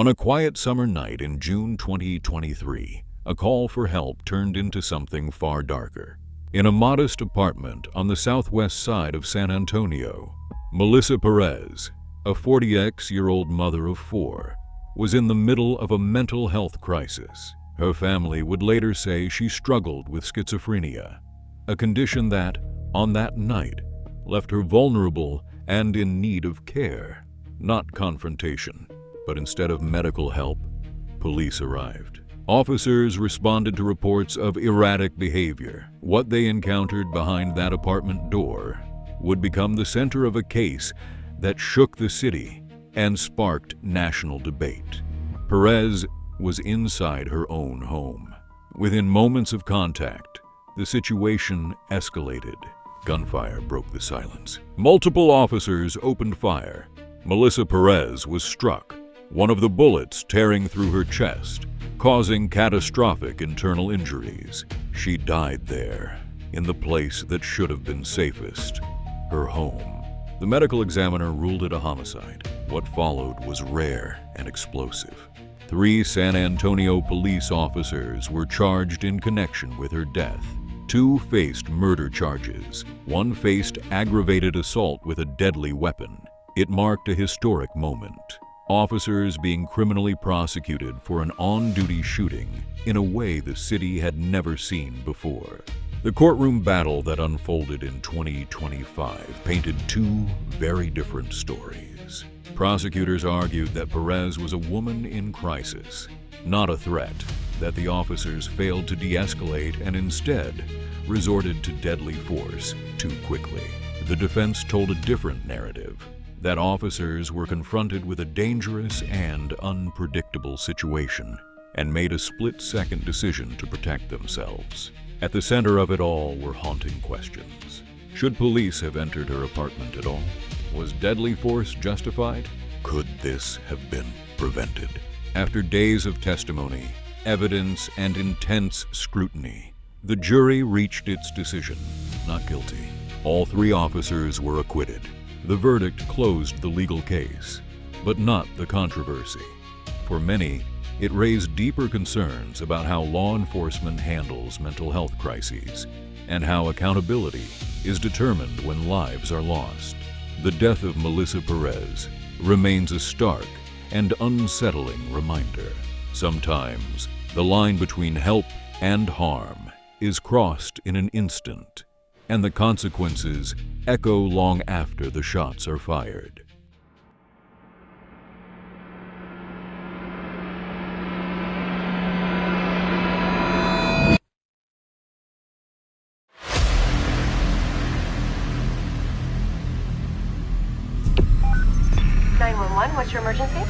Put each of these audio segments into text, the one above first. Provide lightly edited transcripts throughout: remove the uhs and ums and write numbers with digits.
On a quiet summer night in June 2023, a call for help turned into something far darker. In a modest apartment on the southwest side of San Antonio, Melissa Perez, a 40-year-old mother of 4, was in the middle of a mental health crisis. Her family would later say she struggled with schizophrenia, a condition that, on that night, left her vulnerable and in need of care, not confrontation. But instead of medical help, police arrived. Officers responded to reports of erratic behavior. What they encountered behind that apartment door would become the center of a case that shook the city and sparked national debate. Perez was inside her own home. Within moments of contact, the situation escalated. Gunfire broke the silence. Multiple officers opened fire. Melissa Perez was struck, one of the bullets tearing through her chest, causing catastrophic internal injuries. She died there, in the place that should have been safest, her home. The medical examiner ruled it a homicide. What followed was rare and explosive. 3 San Antonio police officers were charged in connection with her death. 2 faced murder charges. 1 faced aggravated assault with a deadly weapon. It marked a historic moment. Officers being criminally prosecuted for an on-duty shooting in a way the city had never seen before. The courtroom battle that unfolded in 2025 painted 2 very different stories. Prosecutors argued that Perez was a woman in crisis, not a threat, that the officers failed to de-escalate and instead resorted to deadly force too quickly. The defense told a different narrative, that officers were confronted with a dangerous and unpredictable situation and made a split-second decision to protect themselves. At the center of it all were haunting questions. Should police have entered her apartment at all? Was deadly force justified? Could this have been prevented? After days of testimony, evidence, and intense scrutiny, the jury reached its decision: not guilty. All 3 officers were acquitted. The verdict closed the legal case, but not the controversy. For many, it raised deeper concerns about how law enforcement handles mental health crises and how accountability is determined when lives are lost. The death of Melissa Perez remains a stark and unsettling reminder. Sometimes, the line between help and harm is crossed in an instant, and the consequences echo long after the shots are fired. What's your emergency?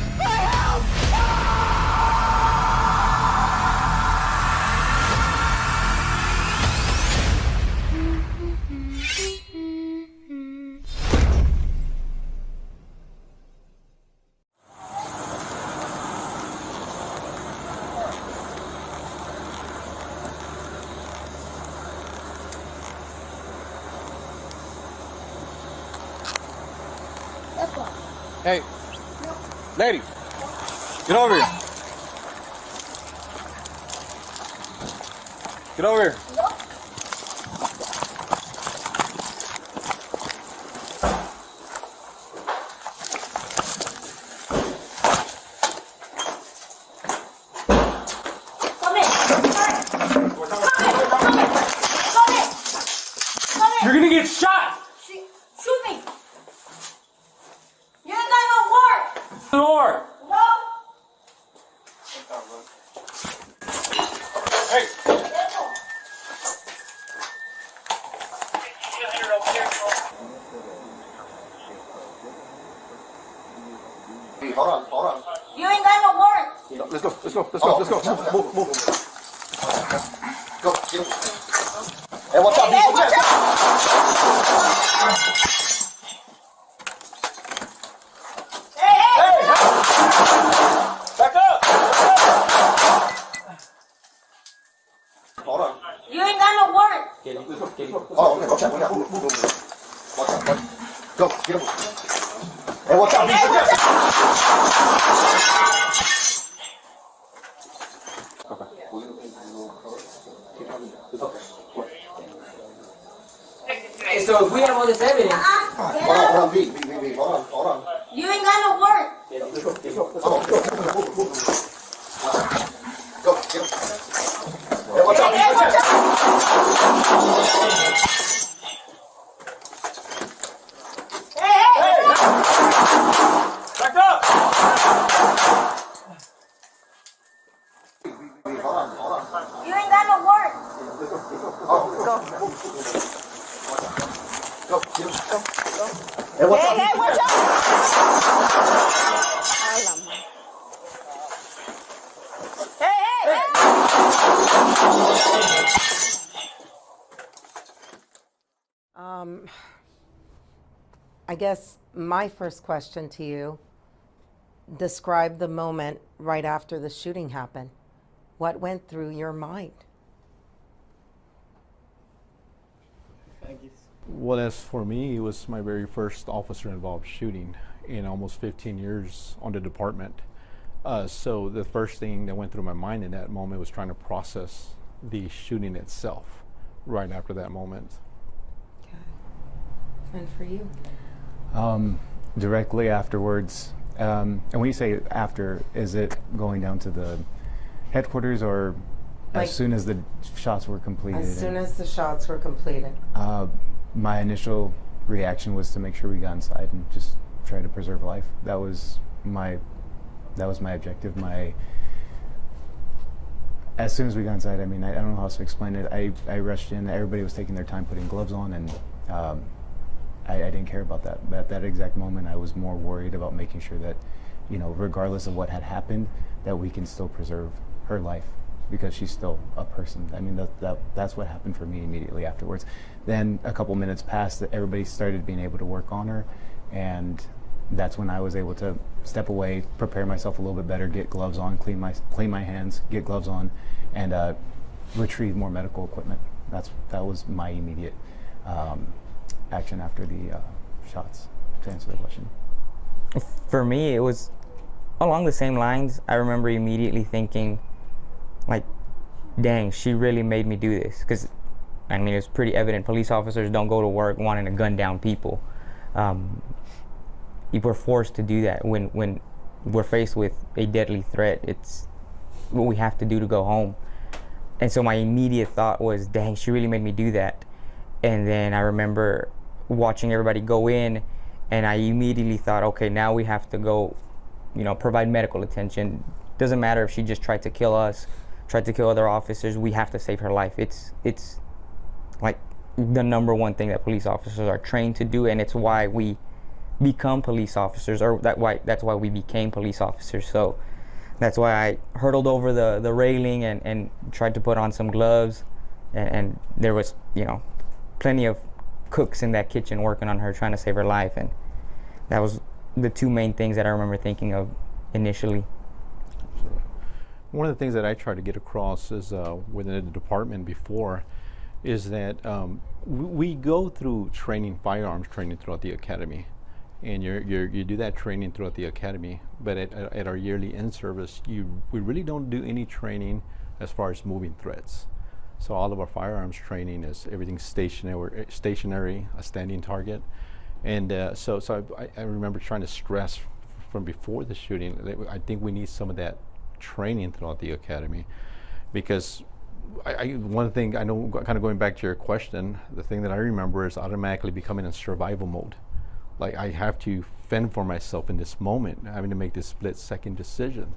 Hey, lady, get over here. Get over here. You're gonna get shot. Shoot me. You ain't got no work. Door. No. Hey. Hey, hold on. You ain't got no work. Let's go. Move. Go. Hey, watch out. Hey, watch out. Hey. Back up. Hold on. You ain't got no work. Oh, okay. Watch out. Move. Watch out. Go. Get him. Hey, watch out. Hey, watch out. so if we have all this evidence, Hold on, B, hold on. You ain't got no warrant. Come on, go, get him. Hey, watch out, Hey, watch out. Hey. Back up! Hold on. You ain't got no warrant. Go, get him, go. Hey, watch out. Hey, watch out. I guess my first question to you, describe the moment right after the shooting happened. What went through your mind? Well, as for me, it was my very first officer-involved shooting in almost 15 years on the department. So the first thing that went through my mind in that moment was trying to process the shooting itself right after that moment. Okay. And for you? Directly afterwards, and when you say after, is it going down to the headquarters or Like, as soon as the shots were completed? As soon as the shots were completed. My initial reaction was to make sure we got inside and just try to preserve life. That was my objective. As soon as we got inside, I mean, I don't know how else to explain it. I rushed in. Everybody was taking their time putting gloves on, and I didn't care about that. But at that exact moment, I was more worried about making sure that, you know, regardless of what had happened, that we can still preserve her life, because she's still a person. I mean, that's what happened for me immediately afterwards. Then a couple minutes passed, that everybody started being able to work on her, and that's when I was able to step away, prepare myself a little bit better, get gloves on, clean my hands, get gloves on, and retrieve more medical equipment. That was my immediate action after the shots, to answer the question. for me, it was along the same lines. I remember immediately thinking, like, dang, she really made me do this. Because, I mean, it's pretty evident. Police officers don't go to work wanting to gun down people. We're forced to do that when we're faced with a deadly threat. It's what we have to do to go home. And so my immediate thought was, dang, she really made me do that. And then I remember watching everybody go in, and I immediately thought, okay, now we have to go, you know, provide medical attention. Doesn't matter if she just tried to kill us, tried to kill other officers, we have to save her life. It's like the number one thing that police officers are trained to do, and it's why we become police officers, or that's why we became police officers. So that's why I hurdled over the railing and tried to put on some gloves, and there was, you know, plenty of cooks in that kitchen working on her, trying to save her life. And that was the two main things that I remember thinking of initially. One of the things that I try to get across is within the department before is that we go through training, firearms training throughout the academy. And you do that training throughout the academy, but at our yearly in-service, we really don't do any training as far as moving threats. So all of our firearms training is everything stationary, a standing target. And so I remember trying to stress from before the shooting that I think we need some of that training throughout the academy, because one thing I know, kind of going back to your question, the thing that I remember is automatically becoming in survival mode. Like, I have to fend for myself in this moment, having to make this split-second decision.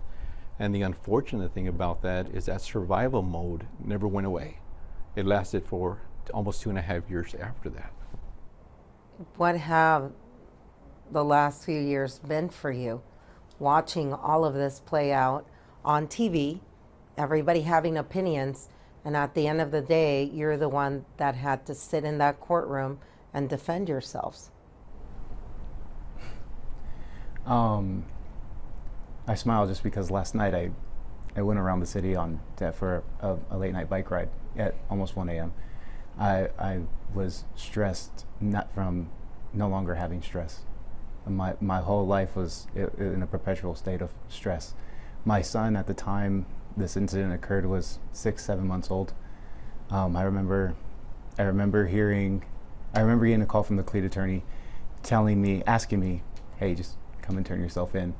And the unfortunate thing about that is that survival mode never went away. It lasted for almost 2.5 years after that. What have the last few years been for you? Watching all of this play out on TV, everybody having opinions, and at the end of the day, you're the one that had to sit in that courtroom and defend yourselves. I smile just because last night I went around the city for a late night bike ride at almost 1 a.m. I was stressed, not from no longer having stress. My whole life was in a perpetual state of stress. My son at the time this incident occurred was 6-7 months old. I remember hearing I remember getting a call from the cleat attorney asking me, hey, just come and turn yourself in.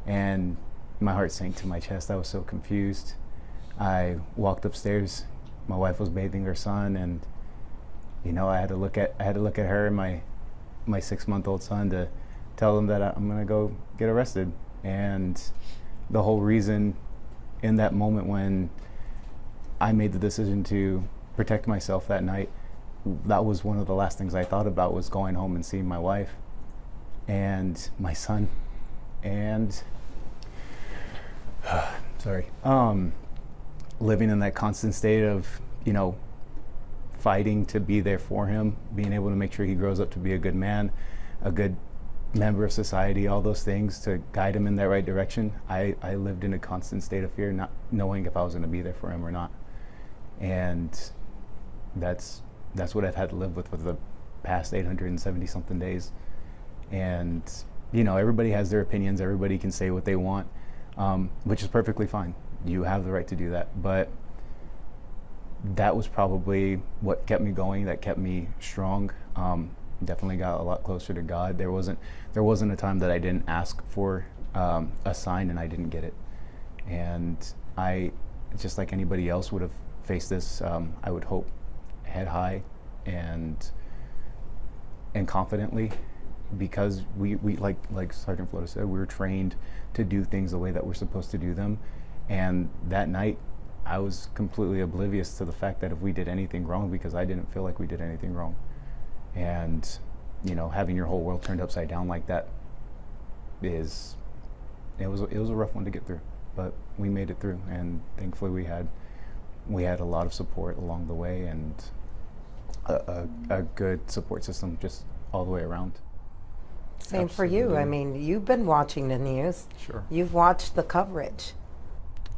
And my heart sank to my chest. I was so confused. I walked upstairs. My wife was bathing her son, and I had to look at her and my 6-month-old son to tell them that I'm gonna go get arrested. And the whole reason in that moment when I made the decision to protect myself that night, that was one of the last things I thought about, was going home and seeing my wife and my son, and living in that constant state of fighting to be there for him, being able to make sure he grows up to be a good man, a good member of society, all those things to guide him in that right direction. I lived in a constant state of fear, not knowing if I was going to be there for him or not. And that's what I've had to live with for the past 870 something days. And everybody has their opinions, everybody can say what they want, which is perfectly fine. You have the right to do that. But that was probably what kept me going, that kept me strong. Definitely got a lot closer to God. There wasn't a time that I didn't ask for a sign and I didn't get it. And I, just like anybody else, would have faced this, I would hope, head high and confidently, because we like Sergeant Flota said, we were trained to do things the way that we're supposed to do them. And that night, I was completely oblivious to the fact that if we did anything wrong, because I didn't feel like we did anything wrong. And having your whole world turned upside down like that it was a rough one to get through, but we made it through, and thankfully we had a lot of support along the way, and a good support system just all the way around. Same for you. I mean, you've been watching the news. Sure. You've watched the coverage.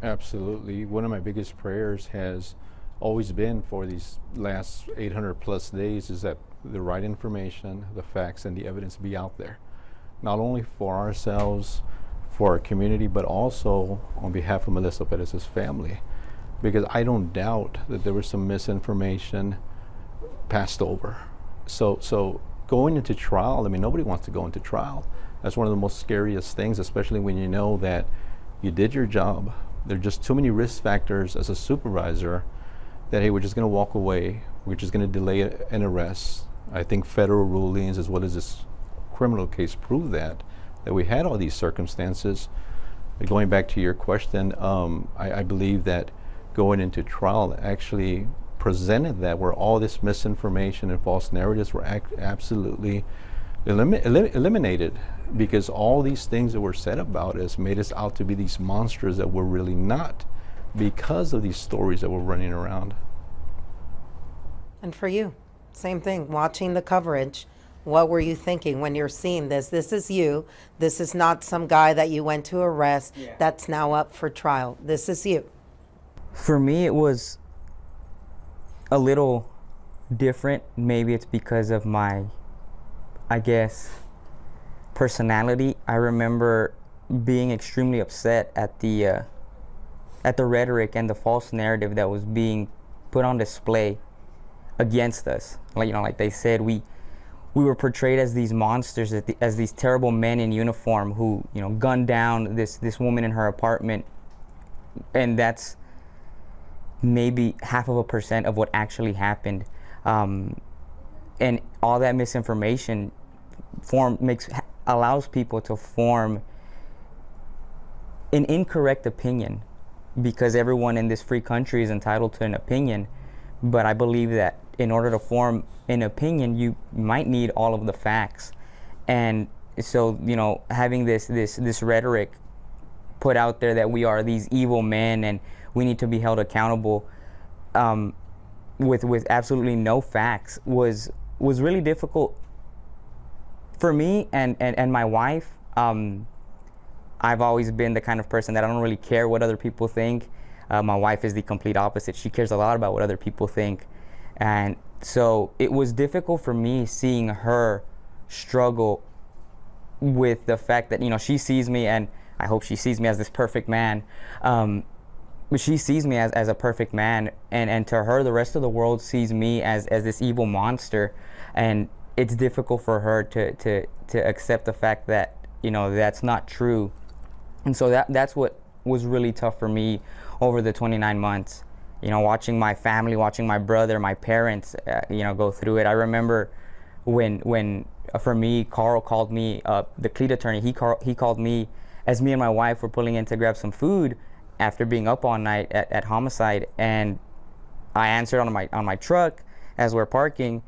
Absolutely. One of my biggest prayers has always been for these last 800 plus days is that the right information, the facts, and the evidence be out there, not only for ourselves, for our community, but also on behalf of Melissa Perez's family, because I don't doubt that there was some misinformation passed over. So going into trial, I mean, nobody wants to go into trial. That's one of the most scariest things, especially when you know that you did your job. There are just too many risk factors as a supervisor that, hey, we're just going to walk away. We're just going to delay an arrest. I think federal rulings as well as this criminal case prove that we had all these circumstances. But going back to your question, I believe that going into trial actually presented that, where all this misinformation and false narratives were absolutely eliminated, because all these things that were said about us made us out to be these monsters that we're really not, because of these stories that were running around. And for you, same thing, watching the coverage, what were you thinking when you're seeing this? This is you. This is not some guy that you went to arrest that's now up for trial. This is you. For me, it was a little different. Maybe it's because of my, I guess, personality. I remember being extremely upset at the rhetoric and the false narrative that was being put on display against us. Like they said, we were portrayed as these monsters, as these terrible men in uniform who, gunned down this woman in her apartment, and that's maybe 0.5% of what actually happened. And all that misinformation allows people to form an incorrect opinion, because everyone in this free country is entitled to an opinion. But I believe that in order to form an opinion, you might need all of the facts. And so, having this rhetoric put out there that we are these evil men and we need to be held accountable, with absolutely no facts was really difficult for me and my wife. I've always been the kind of person that I don't really care what other people think. My wife is the complete opposite. She cares a lot about what other people think. And so it was difficult for me seeing her struggle with the fact that, she sees me, and I hope she sees me as this perfect man. she sees me as a perfect man, and to her the rest of the world sees me as this evil monster, and it's difficult for her to accept the fact that, you know, that's not true. And so that's what was really tough for me over the 29 months, you know, watching my family, watching my brother, my parents, you know, go through it. I remember when for me, Carl called me, the cleat attorney, he called me as me and my wife were pulling in to grab some food after being up all night at homicide, and I answered on my truck as we're parking,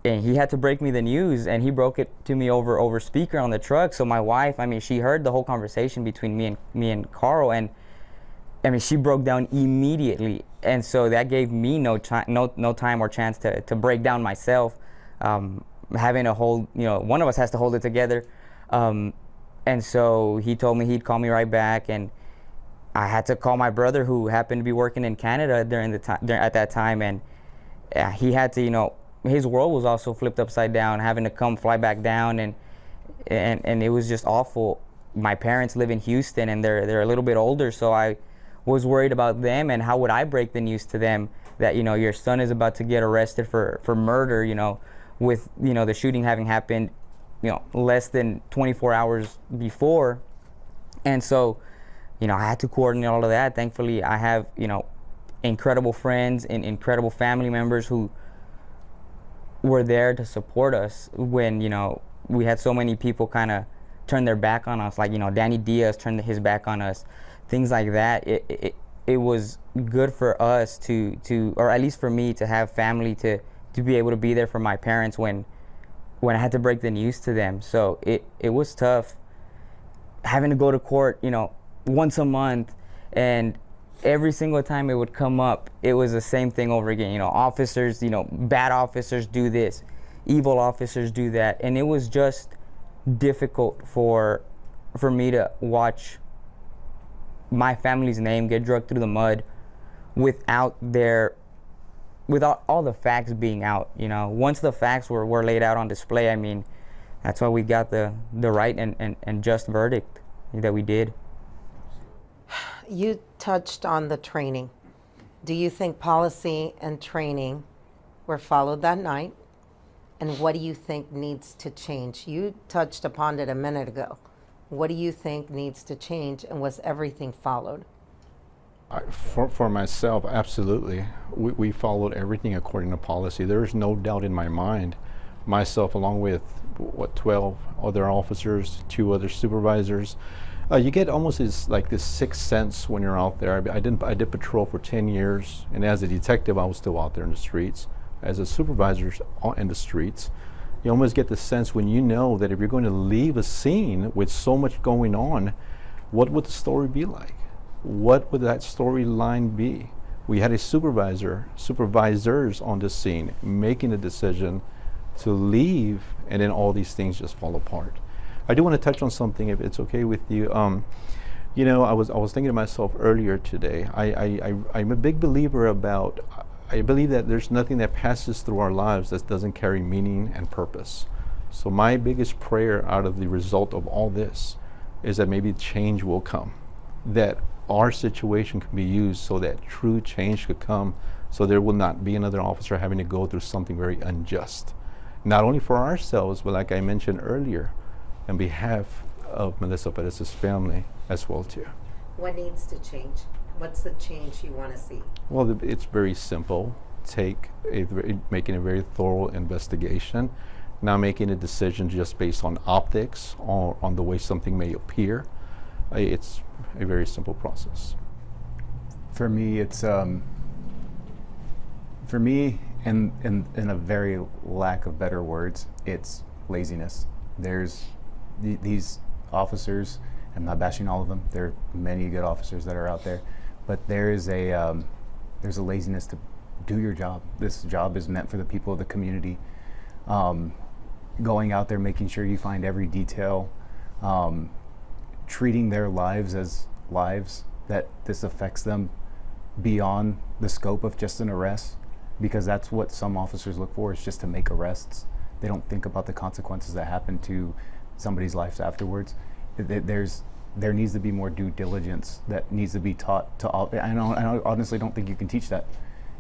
and he had to break me the news, and he broke it to me over speaker on the truck. So my wife, I mean, she heard the whole conversation between me and Carl, and I mean, she broke down immediately, and so that gave me no time or chance to break down myself. Having to hold, you know, one of us has to hold it together, and so he told me he'd call me right back, and I had to call my brother, who happened to be working in Canada at that time, and he had to, you know, his world was also flipped upside down, having to fly back down, and it was just awful. My parents live in Houston, and they're a little bit older, so I was worried about them, and how would I break the news to them that, you know, your son is about to get arrested for murder, you know, with, you know, the shooting having happened, you know, less than 24 hours before. And so, you know, I had to coordinate all of that. Thankfully, I have, you know, incredible friends and incredible family members who were there to support us when, you know, we had so many people kind of turn their back on us, like, you know, Danny Diaz turned his back on us, things like that. It was good for us to or at least for me, to have family to be able to be there for my parents when I had to break the news to them. So it was tough having to go to court, you know, once a month, and every single time it would come up, it was the same thing over again. You know, officers, you know, bad officers do this, evil officers do that, and it was just difficult for me to watch my family's name get dragged through the mud without all the facts being out. You know, once the facts were laid out on display, I mean, that's why we got the right and just verdict that we did. You touched on the training. Do you think policy and training were followed that night? And what do you think needs to change? You touched upon it a minute ago. What do you think needs to change, and was everything followed? For myself, absolutely. We followed everything according to policy. There is no doubt in my mind. Myself, along with 12 other officers, 2 other supervisors, you get almost this sixth sense when you're out there. I did patrol for 10 years, and as a detective, I was still out there in the streets. As a supervisor in the streets, you almost get the sense when you know that if you're going to leave a scene with so much going on, what would the story be like? What would that storyline be? We had supervisors on the scene making a decision to leave, and then all these things just fall apart. I do want to touch on something, if it's okay with you. You know, I was thinking to myself earlier today. I'm a big believer about. I believe that there's nothing that passes through our lives that doesn't carry meaning and purpose. So my biggest prayer out of the result of all this is that maybe change will come, that our situation can be used so that true change could come, so there will not be another officer having to go through something very unjust, not only for ourselves, but like I mentioned earlier, on behalf of Melissa Perez's family as well too. What needs to change? What's the change you want to see? Well, it's very simple. Making a very thorough investigation, not making a decision just based on optics or on the way something may appear. It's a very simple process. For me, it's in a very lack of better words, it's laziness. There's these officers. I'm not bashing all of them. There are many good officers that are out there, but there's a laziness to do your job. This job is meant for the people of the community. Going out there, making sure you find every detail, treating their lives as lives, that this affects them beyond the scope of just an arrest, because that's what some officers look for, is just to make arrests. They don't think about the consequences that happen to somebody's life afterwards. There's there needs to be more due diligence that needs to be taught to all. I honestly don't think you can teach that.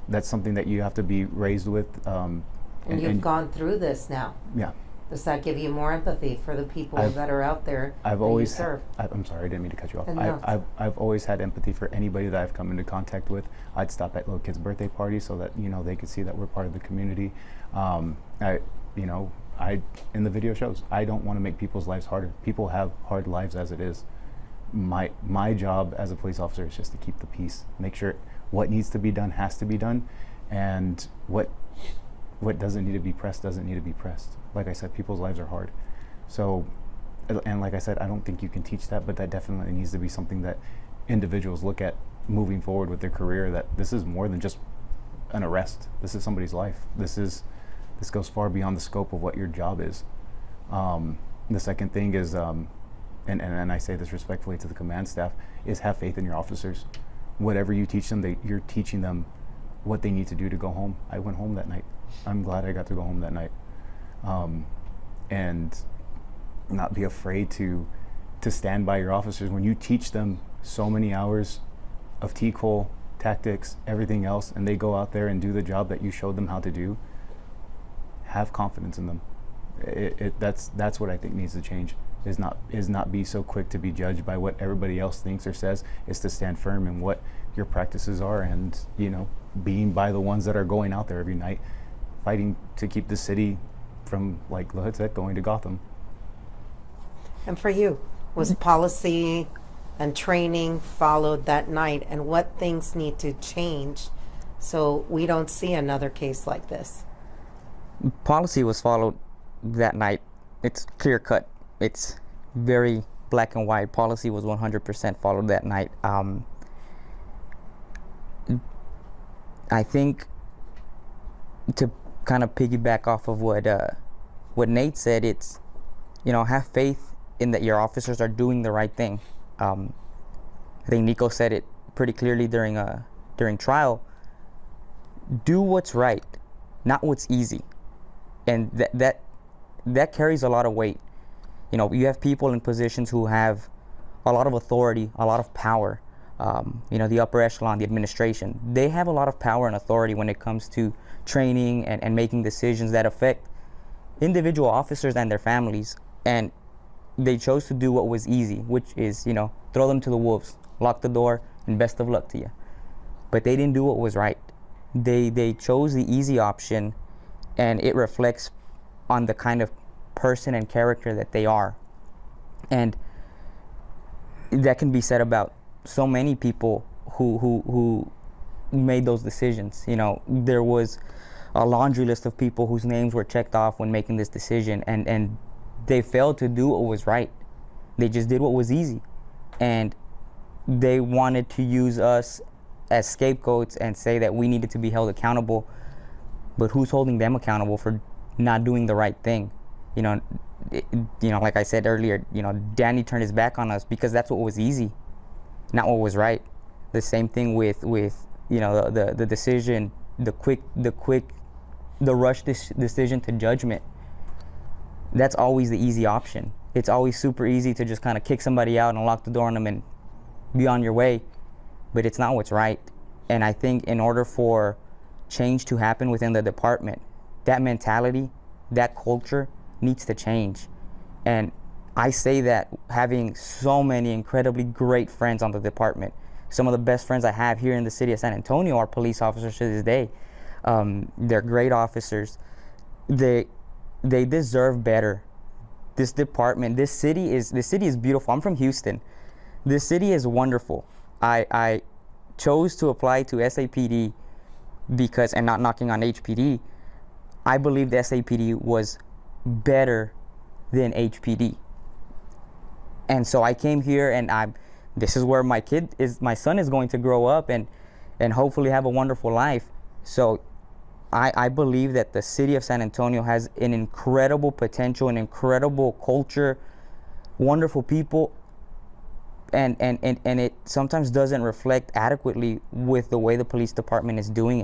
That's something that you have to be raised with. And you've gone through this now. Yeah. Does that give you more empathy for the people that are out there I've that always you serve? I'm sorry, I didn't mean to cut you off. No. I've always had empathy for anybody that I've come into contact with. I'd stop at little kids' birthday parties so that they could see that we're part of the community. In the video shows, I don't want to make people's lives harder. People have hard lives as it is. My job as a police officer is just to keep the peace, make sure what needs to be done has to be done, and what doesn't need to be pressed doesn't need to be pressed. Like I said, people's lives are hard. So, and like I said, I don't think you can teach that, but that definitely needs to be something that individuals look at moving forward with their career, that this is more than just an arrest. This is somebody's life. This goes far beyond the scope of what your job is. The second thing is, and I say this respectfully to the command staff, is have faith in your officers. Whatever you teach them, you're teaching them what they need to do to go home. I went home that night. I'm glad I got to go home that night. And not be afraid to stand by your officers. When you teach them so many hours of T-Cole, tactics, everything else, and they go out there and do the job that you showed them how to do, have confidence in them. That's what I think needs to change, is not be so quick to be judged by what everybody else thinks or says, is to stand firm in what your practices are, and being by the ones that are going out there every night, fighting to keep the city from, like Lahud said, going to Gotham. And for you, was policy and training followed that night, and what things need to change so we don't see another case like this? Policy was followed that night. It's clear cut. It's very black and white. Policy was 100% followed that night. I think, to kind of piggyback off of what Nate said, it's, have faith in that your officers are doing the right thing. I think Nico said it pretty clearly during trial. Do what's right, not what's easy, and that carries a lot of weight. You have people in positions who have a lot of authority, a lot of power. The upper echelon, the administration, they have a lot of power and authority when it comes to training and making decisions that affect individual officers and their families. And they chose to do what was easy, which is, throw them to the wolves, lock the door, and best of luck to you. But they didn't do what was right. They chose the easy option, and it reflects on the kind of person and character that they are. And that can be said about so many people who made those decisions. There was a laundry list of people whose names were checked off when making this decision, and they failed to do what was right. They just did what was easy, and they wanted to use us as scapegoats and say that we needed to be held accountable. But who's holding them accountable for not doing the right thing? Like I said earlier, Danny turned his back on us because that's what was easy, not what was right. The same thing with the decision, the rush decision to judgment. That's always the easy option. It's always super easy to just kind of kick somebody out and lock the door on them and be on your way, but it's not what's right. And I think in order for change to happen within the department, that mentality, that culture needs to change. And I say that having so many incredibly great friends on the department. Some of the best friends I have here in the city of San Antonio are police officers to this day. They're great officers. They deserve better. This department, this city is beautiful. I'm from Houston. This city is wonderful. I chose to apply to SAPD because, and not knocking on HPD, I believe the SAPD was better than HPD. And so I came here, and this is where my son is going to grow up and hopefully have a wonderful life. So I believe that the city of San Antonio has an incredible potential, an incredible culture, wonderful people, and it sometimes doesn't reflect adequately with the way the police department is doing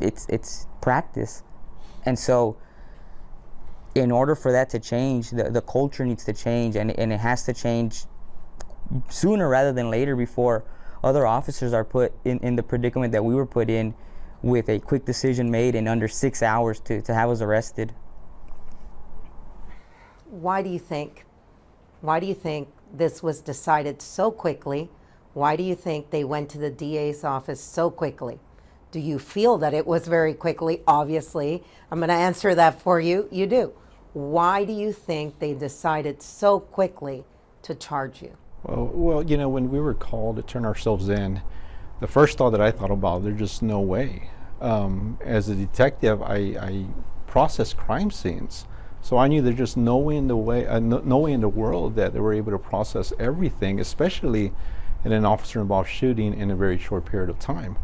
its practice. And so in order for that to change, the culture needs to change, and it has to change sooner rather than later, before other officers are put in the predicament that we were put in, with a quick decision made in under 6 hours to have us arrested. Why do you think this was decided so quickly? Why do you think they went to the DA's office so quickly? Do you feel that it was very quickly? Obviously, I'm going to answer that for you. You do. Why do you think they decided so quickly to charge you? Well, you know, when we were called to turn ourselves in, the first thought that I thought about, there's just no way. As a detective, I process crime scenes, so I knew there's just no way in the world that they were able to process everything, especially in an officer-involved shooting in a very short period of time.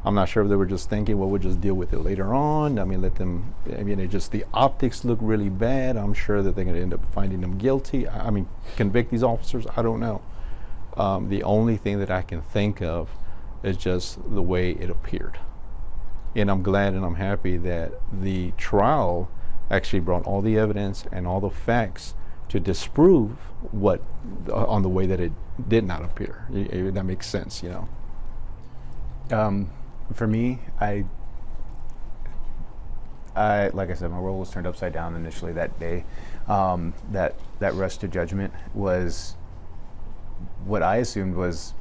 I'm not sure if they were just thinking, well, we'll just deal with it later on. I mean, the optics look really bad. I'm sure that they're going to end up finding them guilty. I mean, convict these officers, I don't know. The only thing that I can think of is just the way it appeared. And I'm glad and I'm happy that the trial actually brought all the evidence and all the facts to disprove on the way that it did not appear. That makes sense, you know. For me, I like I said, my world was turned upside down initially that day. That rush to judgment was what I assumed was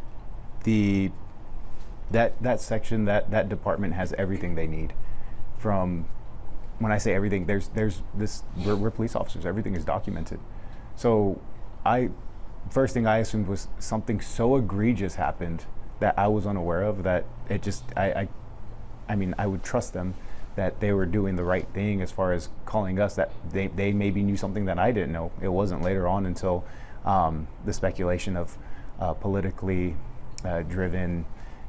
that section, that department has everything they need. From, when I say everything, there's this, we're police officers, everything is documented. So first thing I assumed was something so egregious happened that I was unaware of, that it just, I mean, I would trust them that they were doing the right thing as far as calling us, that they maybe knew something that I didn't know. It wasn't later on until the speculation of politically driven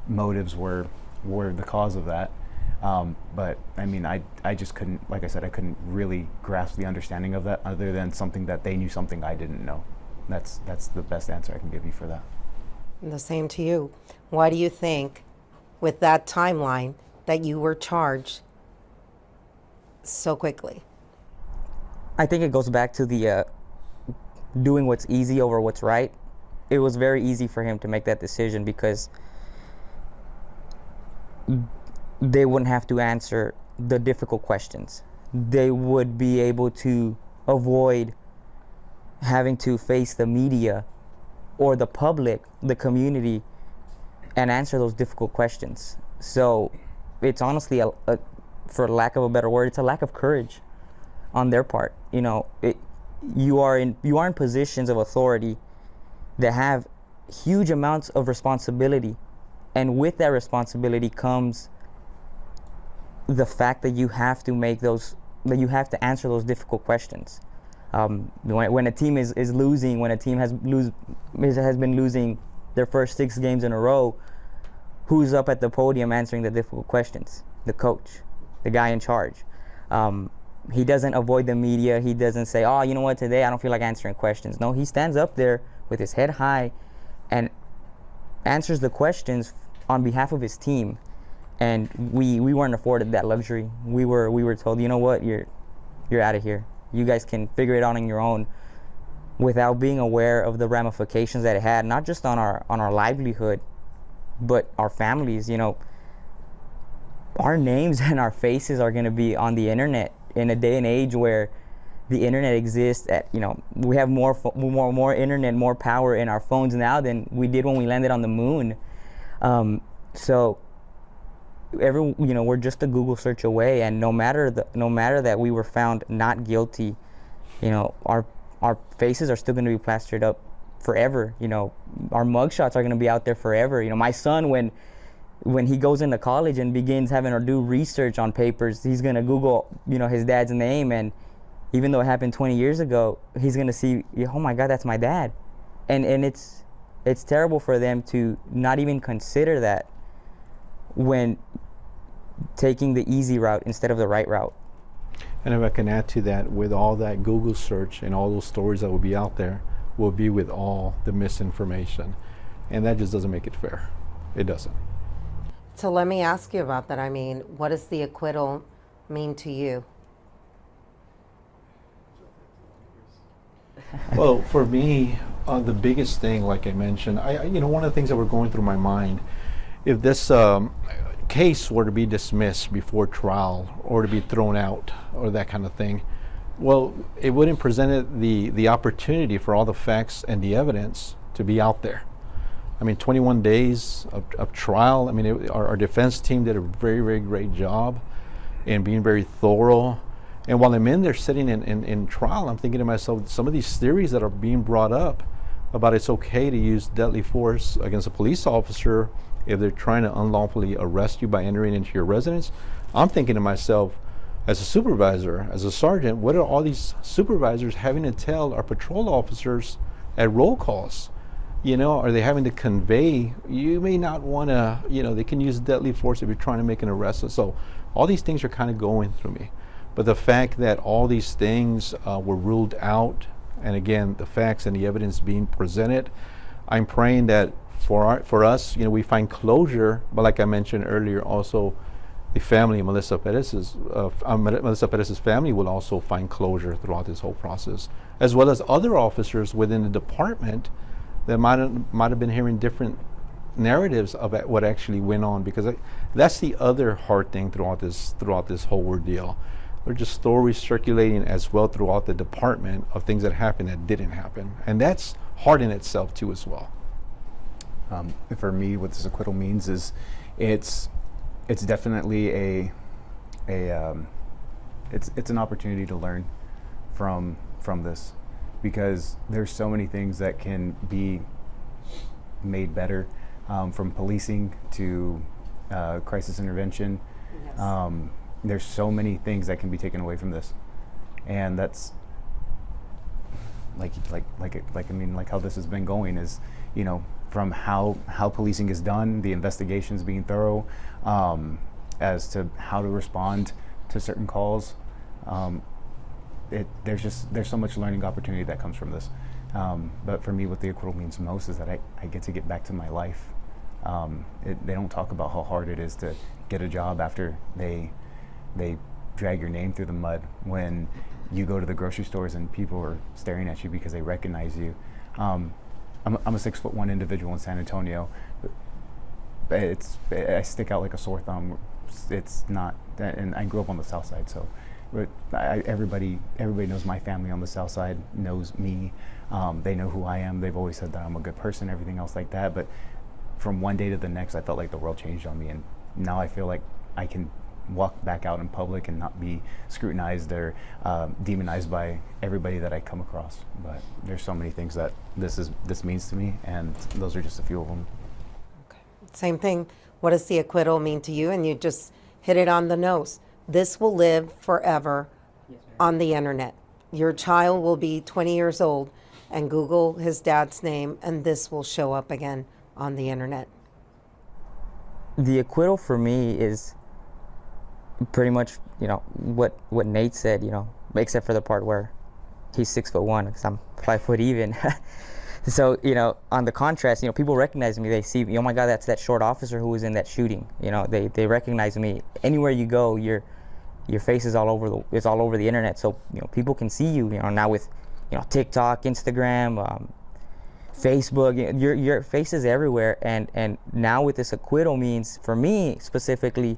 motives were the cause of that. But I mean, I just couldn't, like I said, I couldn't really grasp the understanding of that, other than something that they knew something I didn't know. That's the best answer I can give you for that. And the same to you. Why do you think, with that timeline, that you were charged so quickly? I think it goes back to the doing what's easy over what's right. It was very easy for him to make that decision because they wouldn't have to answer the difficult questions. They would be able to avoid having to face the media or the public, the community, and answer those difficult questions. So it's honestly, for lack of a better word, it's a lack of courage on their part. You know, you are in positions of authority that have huge amounts of responsibility, and with that responsibility comes the fact that you have to answer those difficult questions. When a team is losing, when a team has been losing their first 6 games in a row, who's up at the podium answering the difficult questions? The coach, the guy in charge. He doesn't avoid the media. He doesn't say, oh, you know what, today I don't feel like answering questions. No, he stands up there with his head high and answers the questions on behalf of his team. And we weren't afforded that luxury. We were told, you know what, you're out of here. You guys can figure it out on your own, without being aware of the ramifications that it had, not just on our livelihood, but our families. You know, our names and our faces are going to be on the internet in a day and age where the internet exists. We have more internet, more power in our phones now than we did when we landed on the moon. So we're just a Google search away, and no matter that we were found not guilty, our faces are still going to be plastered up forever. Our mugshots are going to be out there forever. My son, when he goes into college and begins having to do research on papers, he's going to Google his dad's name, and even though it happened 20 years ago, he's going to see, oh my God, that's my dad. And it's terrible for them to not even consider that when taking the easy route instead of the right route. And if I can add to that, with all that Google search and all those stories that will be out there, will be with all the misinformation. And that just doesn't make it fair. It doesn't. So let me ask you about that. I mean, what does the acquittal mean to you? Well, for me, the biggest thing, like I mentioned, one of the things that were going through my mind, if this case were to be dismissed before trial or to be thrown out or that kind of thing, well, it wouldn't present the opportunity for all the facts and the evidence to be out there. I mean, 21 days of trial. I mean, our defense team did a very, very great job in being very thorough. And while I'm in there sitting in trial, I'm thinking to myself, some of these theories that are being brought up about it's okay to use deadly force against a police officer if they're trying to unlawfully arrest you by entering into your residence. I'm thinking to myself, as a supervisor, as a sergeant, what are all these supervisors having to tell our patrol officers at roll calls? Are they having to convey, you may not want to, they can use deadly force if you're trying to make an arrest. So all these things are kind of going through me. But the fact that all these things were ruled out, and again, the facts and the evidence being presented, I'm praying that for us, we find closure. But like I mentioned earlier, also the family, Melissa Perez's family will also find closure throughout this whole process, as well as other officers within the department that might have been hearing different narratives of what actually went on, because that's the other hard thing throughout this whole ordeal. There are just stories circulating as well throughout the department of things that happened that didn't happen, and that's hard in itself too as well. For me, what this acquittal means is it's definitely it's an opportunity to learn from this, because there's so many things that can be made better, from policing to crisis intervention. Yes. There's so many things that can be taken away from this, and that's like how this has been going is, from how policing is done, the investigations being thorough, as to how to respond to certain calls. There's so much learning opportunity that comes from this. But for me, what the acquittal means most is that I get to get back to my life. They don't talk about how hard it is to get a job after they drag your name through the mud when you go to the grocery stores and people are staring at you because they recognize you. I'm a 6'1" individual in San Antonio. I stick out like a sore thumb. It's not, and I grew up on the South Side, so everybody knows my family on the South Side, knows me. They know who I am. They've always said that I'm a good person, everything else like that. But from one day to the next, I felt like the world changed on me, and now I feel like I can walk back out in public and not be scrutinized or demonized by everybody that I come across. But there's so many things that this means to me, and those are just a few of them. Okay. Same thing. What does the acquittal mean to you? And you just hit it on the nose. This will live forever on the internet. Your child will be 20 years old and Google his dad's name, and this will show up again on the internet. The acquittal for me is pretty much, what Nate said, except for the part where he's 6'1", because I'm 5 foot even. So, on the contrast, people recognize me. They see, oh my God, that's that short officer who was in that shooting. They recognize me. Anywhere you go, your face is all over the internet. So, people can see you, now with, TikTok, Instagram, Facebook, your face is everywhere. And now with this acquittal means, for me specifically,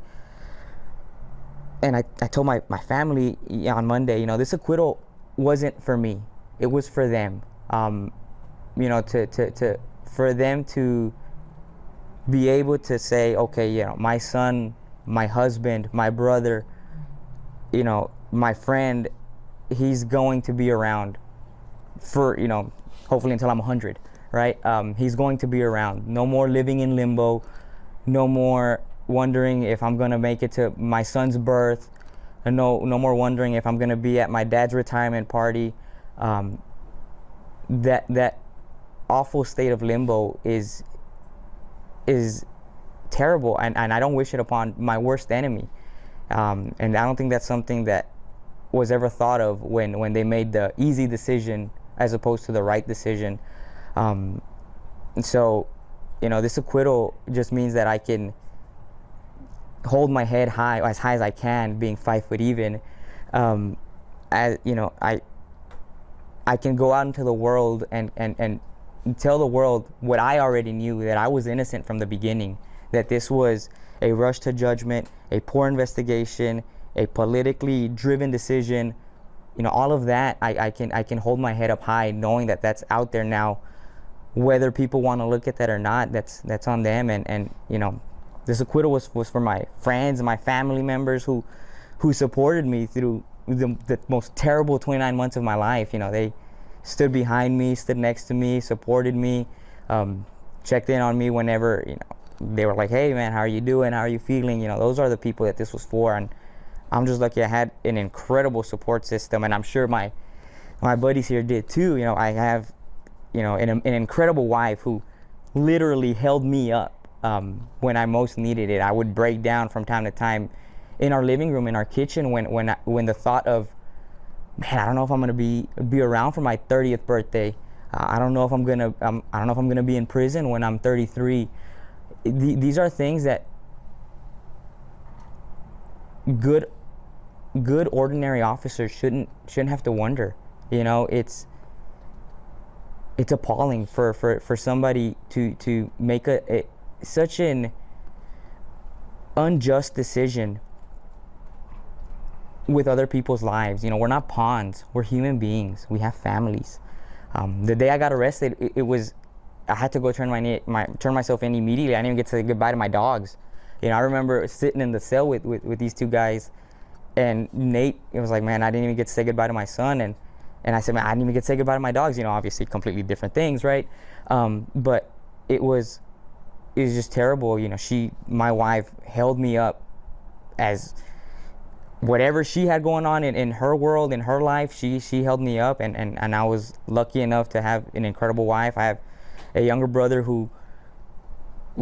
and I told my family on Monday, this acquittal wasn't for me. It was for them. For them to be able to say, okay, my son, my husband, my brother, my friend, he's going to be around for, hopefully until I'm 100, right? He's going to be around. No more living in limbo. No more wondering if I'm going to make it to my son's birth. And no more wondering if I'm going to be at my dad's retirement party. That awful state of limbo is terrible, and I don't wish it upon my worst enemy. And I don't think that's something that was ever thought of when they made the easy decision as opposed to the right decision. And so, this acquittal just means that I can hold my head as high as I can, being 5 foot even. I can go out into the world and tell the world what I already knew, that I was innocent from the beginning, that this was a rush to judgment, a poor investigation, a politically driven decision. You know, all of that, I can hold my head up high knowing that that's out there now. Whether people want to look at that or not, that's on them. And you know, this acquittal was for my friends and my family members who supported me through the most terrible 29 months of my life. You know, they stood behind me, stood next to me, supported me, checked in on me whenever, you know, they were like, hey man, how are you doing? How are you feeling? You know, those are the people that this was for. And I'm just lucky I had an incredible support system, and I'm sure my buddies here did too. You know, I have, you know, an incredible wife who literally held me up when I most needed it. I would break down from time to time in our living room, in our kitchen, when the thought of, man, I don't know if I'm gonna be around for my 30th birthday. I don't know if I'm gonna be in prison when I'm 33. These are things that good ordinary officers shouldn't have to wonder. You know, it's appalling for somebody to make such an unjust decision with other people's lives. You know, we're not pawns. We're human beings. We have families. The day I got arrested, it was, I had to go turn myself in immediately. I didn't even get to say goodbye to my dogs. You know, I remember sitting in the cell with these two guys, and Nate, it was like, man, I didn't even get to say goodbye to my son, and I said, man, I didn't even get to say goodbye to my dogs. You know, obviously completely different things, right? But it was just terrible. You know, my wife held me up as whatever she had going on in her world, in her life, she held me up, and I was lucky enough to have an incredible wife. I have a younger brother who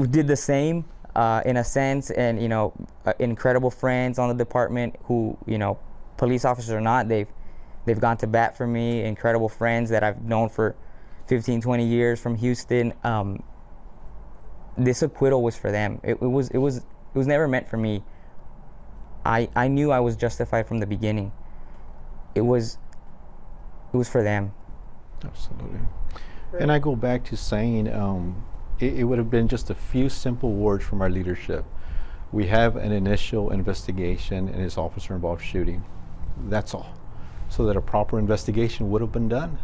did the same in a sense, and you know, incredible friends on the department who, you know, police officers or not, they've gone to bat for me. Incredible friends that I've known for 15, 20 years from Houston. This acquittal was for them. It was never meant for me. I knew I was justified from the beginning. It was for them. Absolutely. And I go back to saying it would have been just a few simple words from our leadership. We have an initial investigation in this officer-involved shooting. That's all. So that a proper investigation would have been done,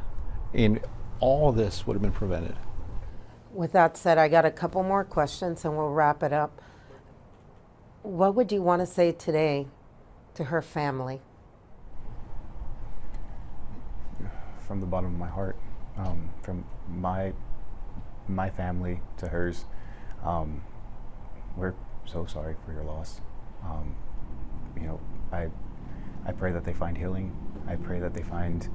and all this would have been prevented. With that said, I got a couple more questions and we'll wrap it up. What would you want to say today to her family? From the bottom of my heart, from my family to hers, we're so sorry for your loss. You know, I pray that they find healing. I pray that they find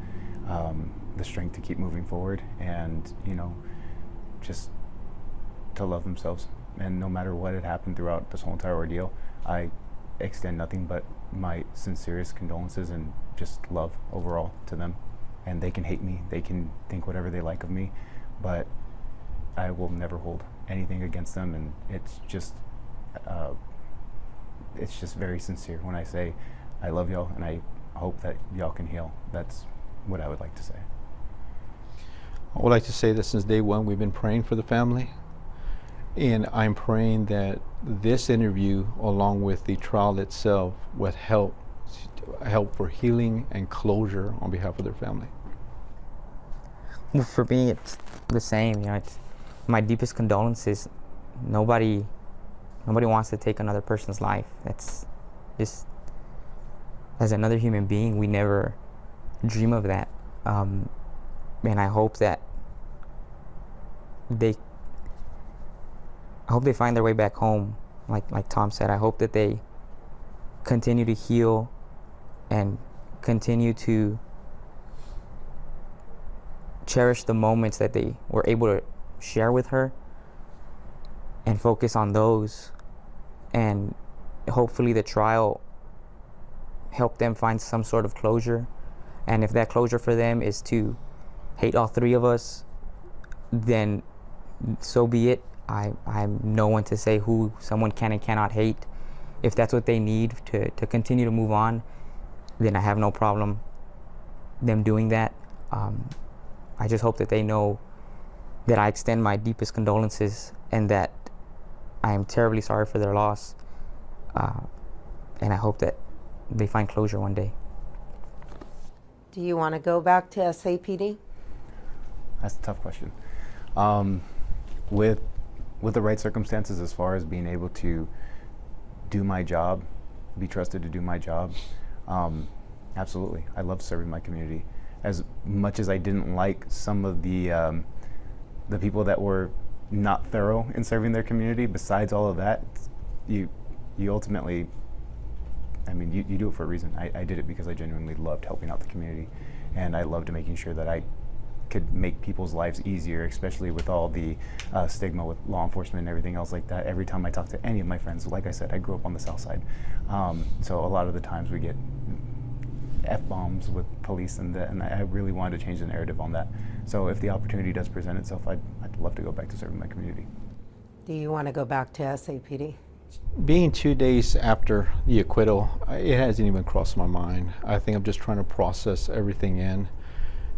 the strength to keep moving forward, and you know, just to love themselves. And no matter what had happened throughout this whole entire ordeal, I extend nothing but my sincerest condolences and just love overall to them. And they can hate me, they can think whatever they like of me, but I will never hold anything against them. And it's just very sincere when I say I love y'all, and I hope that y'all can heal. That's what I would like to say. I would like to say that since day one, we've been praying for the family. And I'm praying that this interview, along with the trial itself, would help for healing and closure on behalf of their family. Well, for me, it's the same. You know, it's my deepest condolences. Nobody wants to take another person's life. That's just, as another human being, we never dream of that. And I hope that they find their way back home. Like Tom said, I hope that they continue to heal and continue to cherish the moments that they were able to share with her and focus on those. And hopefully the trial helped them find some sort of closure. And if that closure for them is to hate all three of us, then so be it. I'm no one to say who someone can and cannot hate. If that's what they need to continue to move on, then I have no problem them doing that. I just hope that they know that I extend my deepest condolences and that I am terribly sorry for their loss. And I hope that they find closure one day. Do you want to go back to SAPD? That's a tough question. With the right circumstances, as far as being able to do my job, be trusted to do my job, absolutely. I love serving my community. As much as I didn't like some of the people that were not thorough in serving their community, besides all of that, you ultimately, I mean, you do it for a reason. I did it because I genuinely loved helping out the community, and I loved making sure that I could make people's lives easier, especially with all the stigma with law enforcement and everything else like that. Every time I talk to any of my friends, like I said, I grew up on the South Side, so a lot of the times we get F-bombs with police, and I really wanted to change the narrative on that. So if the opportunity does present itself, I'd love to go back to serving my community. Do you want to go back to SAPD? Being 2 days after the acquittal, it hasn't even crossed my mind. I think I'm just trying to process everything in,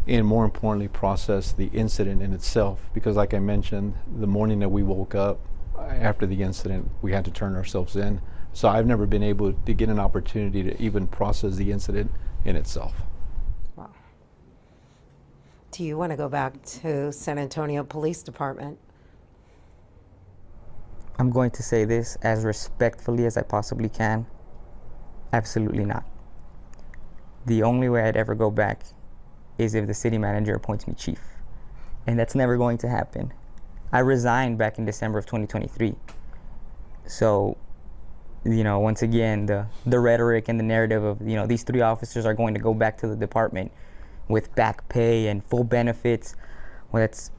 and more importantly, process the incident in itself. Because like I mentioned, the morning that we woke up after the incident, we had to turn ourselves in. So I've never been able to get an opportunity to even process the incident in itself. Wow. Do you want to go back to San Antonio Police Department? I'm going to say this as respectfully as I possibly can. Absolutely not. The only way I'd ever go back is if the city manager appoints me chief. And that's never going to happen. I resigned back in December of 2023. So, once again, the rhetoric and the narrative of, these 3 officers are going to go back to the department with back pay and full benefits. Well, that's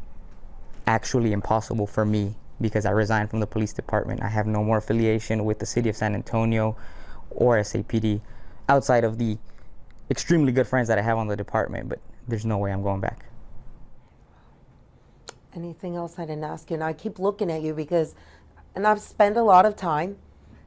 actually impossible for me because I resigned from the police department. I have no more affiliation with the city of San Antonio or SAPD outside of the extremely good friends that I have on the department, but there's no way I'm going back. Anything else I didn't ask you? And I keep looking at you because, and I've spent a lot of time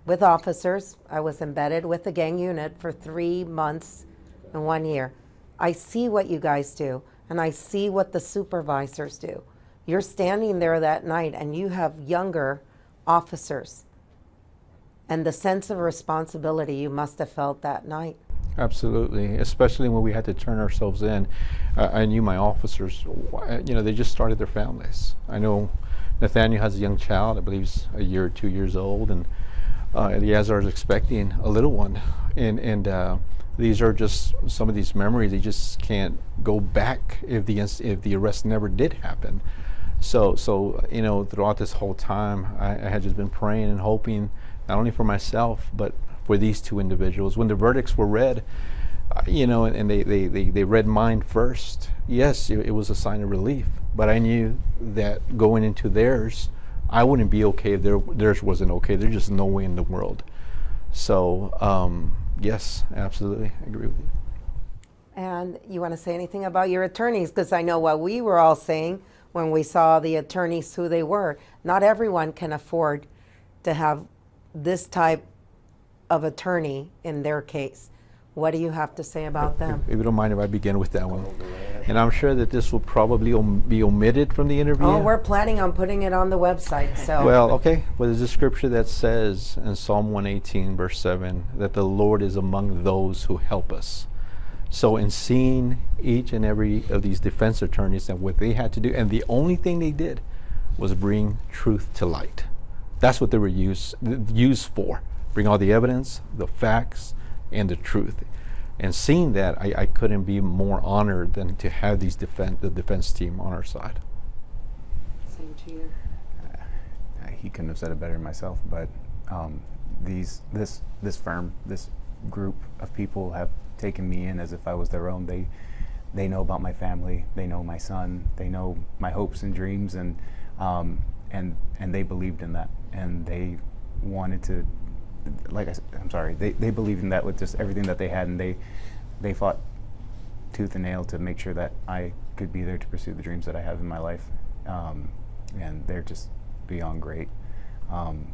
with officers. I was embedded with the gang unit for 3 months and 1 year. I see what you guys do, and I see what the supervisors do. You're standing there that night, and you have younger officers. And the sense of responsibility you must have felt that night. Absolutely, especially when we had to turn ourselves in. I knew my officers, they just started their families. I know Nathaniel has a young child, I believe he's a year or 2 years old, and Eleazar is expecting a little one. And these are just some of these memories. They just can't go back if the arrest never did happen. So throughout this whole time, I had just been praying and hoping, not only for myself, but for these 2 individuals. When the verdicts were read, and they read mine first, yes, it was a sign of relief. But I knew that going into theirs, I wouldn't be okay if theirs wasn't okay. There's just no way in the world. So, yes, absolutely, I agree with you. And you want to say anything about your attorneys? Because I know what we were all saying when we saw the attorneys who they were. Not everyone can afford to have this type of attorney in their case. What do you have to say about them? If you don't mind if I begin with that one. And I'm sure that this will probably be omitted from the interview. Oh, we're planning on putting it on the website, so. Well, okay. Well, there's a scripture that says in Psalm 118, verse 7, that the Lord is among those who help us. So in seeing each and every of these defense attorneys and what they had to do, and the only thing they did was bring truth to light. That's what they were used for. Bring all the evidence, the facts, and the truth. And seeing that, I couldn't be more honored than to have the defense team on our side. Same to you. He couldn't have said it better than myself, but this firm, this group of people have taken me in as if I was their own. They know about my family, they know my son, they know my hopes and dreams, and they believed in that, and they wanted to, they believed in that with just everything that they had, and they fought tooth and nail to make sure that I could be there to pursue the dreams that I have in my life, and they're just beyond great. It's one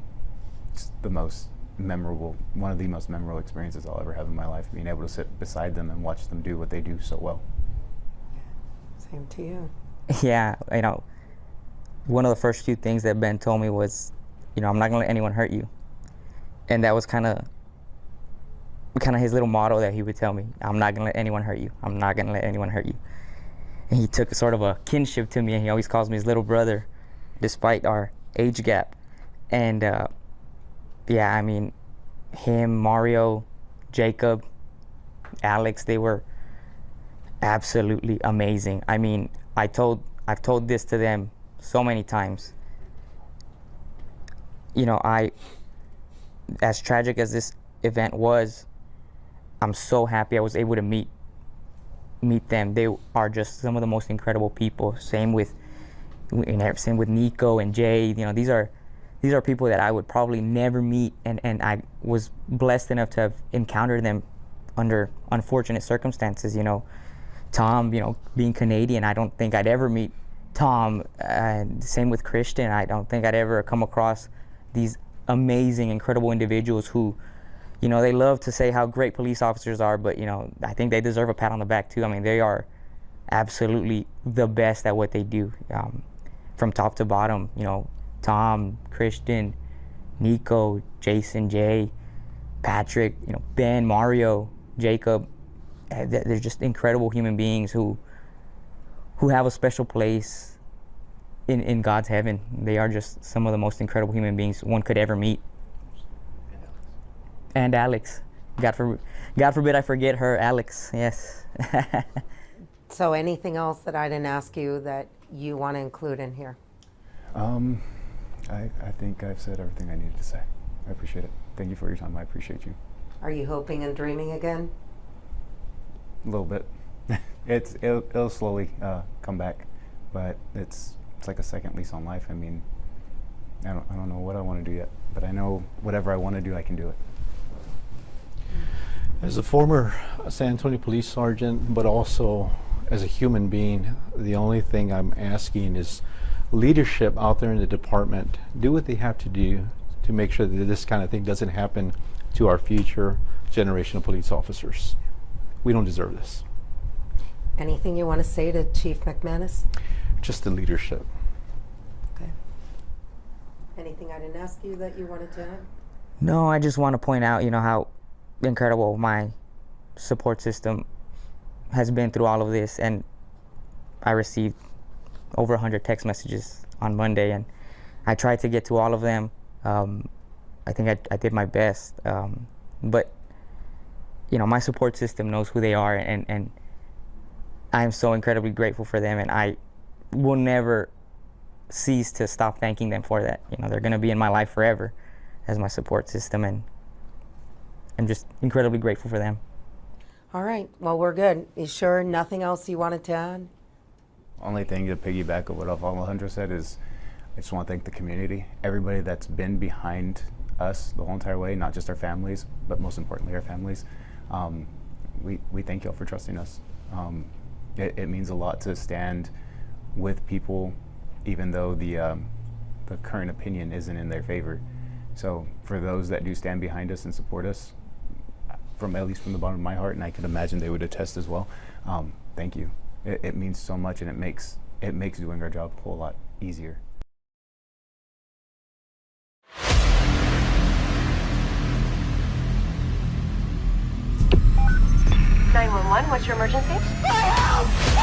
of the most memorable experiences I'll ever have in my life, being able to sit beside them and watch them do what they do so well. Same to you. Yeah, one of the first few things that Ben told me was, you know, I'm not gonna let anyone hurt you. And that was kind of his little motto that he would tell me. I'm not gonna let anyone hurt you. I'm not gonna let anyone hurt you. And he took sort of a kinship to me, and he always calls me his little brother, despite our age gap. And yeah, I mean, him, Mario, Jacob, Alex, they were absolutely amazing. I mean, I've told this to them so many times. You know, as tragic as this event was, I'm so happy I was able to meet them. They are just some of the most incredible people. Same with Nico and Jay. You know, these are people that I would probably never meet, and I was blessed enough to have encountered them under unfortunate circumstances. You know, Tom, you know, being Canadian, I don't think I'd ever meet Tom. Same with Christian. I don't think I'd ever come across these amazing, incredible individuals who, you know, they love to say how great police officers are, but, you know, I think they deserve a pat on the back too. I mean, they are absolutely the best at what they do, from top to bottom. You know, Tom, Christian, Nico, Jason, Jay, Patrick, you know, Ben, Mario, Jacob. They're just incredible human beings who have a special place in God's heaven. They are just some of the most incredible human beings one could ever meet. And Alex. God forbid I forget her, Alex, yes. So anything else that I didn't ask you that you want to include in here? I think I've said everything I needed to say. I appreciate it. Thank you for your time. I appreciate you. Are you hoping and dreaming again? A little bit. It'll slowly come back, but it's like a second lease on life. I mean, I don't know what I want to do yet, but I know whatever I want to do, I can do it. As a former San Antonio police sergeant, but also as a human being, the only thing I'm asking is leadership out there in the department, do what they have to do to make sure that this kind of thing doesn't happen to our future generation of police officers. We don't deserve this. Anything you want to say to Chief McManus? Just the leadership. Okay. Anything I didn't ask you that you wanted to add? No, I just want to point out, you know, how incredible my support system has been through all of this. And I received over 100 text messages on Monday, and I tried to get to all of them. I think I did my best, but you know, my support system knows who they are, and I am so incredibly grateful for them, and I will never cease to stop thanking them for that. You know, they're going to be in my life forever as my support system, and I'm just incredibly grateful for them. All right. Well, we're good. You sure nothing else you wanted to add? Only thing to piggyback on what Alejandro said is I just want to thank the community, everybody that's been behind us the whole entire way, not just our families, but most importantly our families. We thank y'all for trusting us. It means a lot to stand with people, even though the current opinion isn't in their favor. So for those that do stand behind us and support us, at least from the bottom of my heart, and I can imagine they would attest as well, thank you. It means so much, and it makes doing our job a whole lot easier. 911, what's your emergency? Help!